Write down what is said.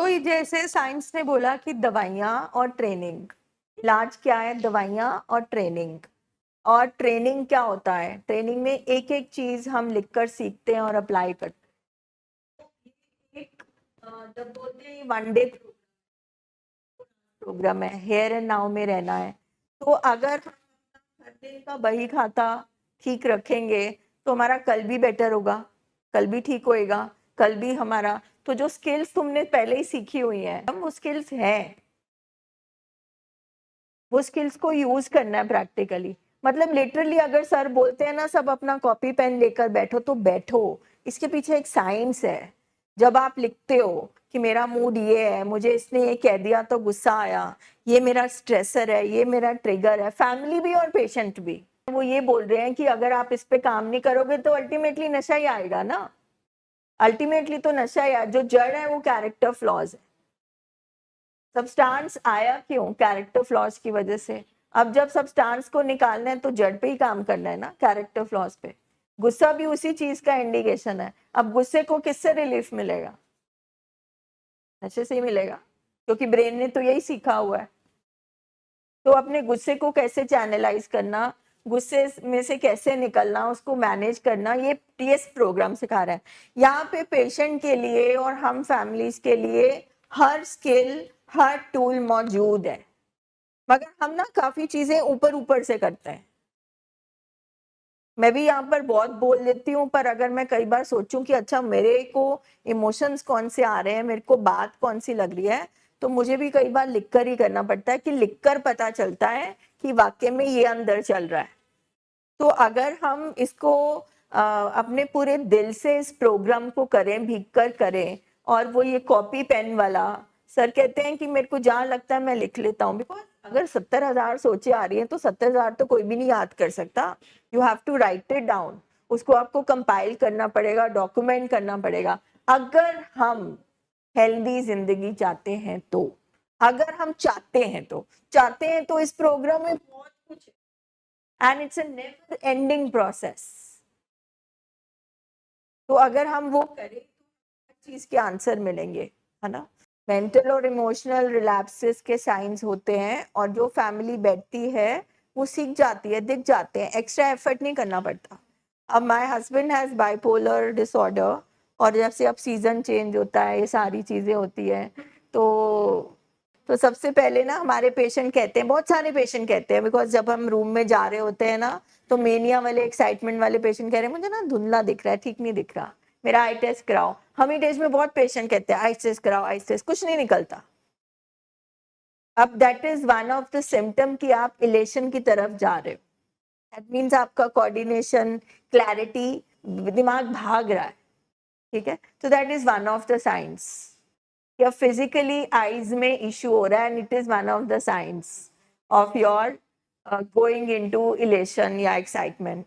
तो ये जैसे साइंस ने बोला कि दवाइयाँ और ट्रेनिंग, इलाज क्या है? दवाइयाँ और ट्रेनिंग। और ट्रेनिंग क्या होता है? ट्रेनिंग में एक-एक चीज़ हम लिखकर सीखते हैं और अप्लाई करते हैं। एक जब बोलते हैं वन डे प्रोग्राम है, हियर एंड नाउ में रहना है। तो अगर हम हर दिन का वही खाता ठीक रखेंगे, तो हमारा कल भी बेटर होगा, कल भी ठीक होएगा, कल भी हमारा तो जो स्किल्स तुमने पहले ही सीखी हुई हैं, वो स्किल्स हैं। वो स्किल्स को यूज करना है प्रैक्टिकली। मतलब लिटरली अगर सर बोलते हैं ना सब अपना कॉपी पेन लेकर बैठो तो बैठो। इसके पीछे एक साइंस है। जब आप लिखते हो कि मेरा मूड ये है, मुझे इसने ये कह दिया तो गुस्सा आया, ये मेरा स्ट्रेसर है, ये मेरा ट्रिगर है, फैमिली भी और पेशेंट भी वो ये बोल रहे हैं कि अगर आप इस पे काम नहीं करोगे तो अल्टीमेटली नशा ही आएगा ना। अल्टीमेटली तो नशा ही जो जड़ है वो कैरेक्टर फ्लॉज है। सब्सटेंस आया क्यों? कैरेक्टर फ्लॉज की वजह से। अब जब सब्सटेंस को निकालना है तो जड़ पे ही काम करना है ना, कैरेक्टर फ्लॉज पे। गुस्सा भी उसी चीज का इंडिकेशन है। अब गुस्से को किससे रिलीफ मिलेगा? नशे से ही मिलेगा, क्योंकि ब्रेन ने तो यही सीखा हुआ है। तो अपने गुस्से को कैसे चैनलाइज करना, गुस्से में से कैसे निकलना, उसको मैनेज करना, ये टीएस प्रोग्राम सिखा रहा है। यहाँ पे पेशेंट के लिए और हम फैमिलीज के लिए हर स्किल, हर टूल मौजूद है। मगर हम ना काफी चीजें ऊपर ऊपर से करते हैं। मैं भी यहाँ पर बहुत बोल लेती हूँ, पर अगर मैं कई बार सोचूं कि अच्छा मेरे को इमोशंस कौन से आ रहे हैं, मेरे को बात कौन सी लग रही है, तो मुझे भी कई बार लिखकर ही करना पड़ता है कि लिखकर पता चलता है कि वाकई में ये अंदर चल रहा है। तो अगर हम इसको अपने पूरे दिल से इस प्रोग्राम को करें, भीग कर करें, और वो ये कॉपी पेन वाला, सर कहते हैं कि मेरे को जहाँ लगता है मैं लिख लेता हूँ, बिकॉज अगर 70,000 सोचे आ रही हैं तो 70,000 तो कोई भी नहीं याद कर सकता। You have to write it down. उसको आपको कंपाइल करना पड़ेगा, डॉक्यूमेंट करना पड़ेगा। अगर हम हेल्दी जिंदगी चाहते हैं तो, अगर हम चाहते हैं तो इस प्रोग्राम में बहुत कुछ है। And it's a never ending process. तो अगर हम वो करें तो हर चीज के आंसर मिलेंगे, है ना। मेंटल और इमोशनल रिलैप्सेस के साइंस होते हैं, और जो फैमिली बैठती है वो सीख जाती है, दिख जाते हैं, एक्स्ट्रा एफर्ट नहीं करना पड़ता। अब my husband has bipolar disorder, और जब से अब सीजन चेंज होता है, ये सारी चीजें होती है, तो सबसे पहले ना हमारे पेशेंट कहते हैं, बहुत सारे पेशेंट कहते हैं, बिकॉज जब हम रूम में जा रहे होते हैं ना, तो मेनिया वाले, एक्साइटमेंट वाले पेशेंट कह रहे हैं मुझे ना धुंधला दिख रहा है, ठीक नहीं दिख रहा, मेरा आई टेस्ट कराओ। हम ही टेस्ट में बहुत पेशेंट कहते हैं आई टेस्ट कराओ, आई टेस्ट, कुछ नहीं निकलता। अब that is one of the symptom कि आप इलेशन की तरफ जा रहे हो। दैट मीन्स आपका कोऑर्डिनेशन, क्लैरिटी, दिमाग भाग रहा है, ठीक है। तो that is one of the science. या फिजिकली आईज में इश्यू हो रहा है, and it is one of the science of your going into elation या एक्साइटमेंट।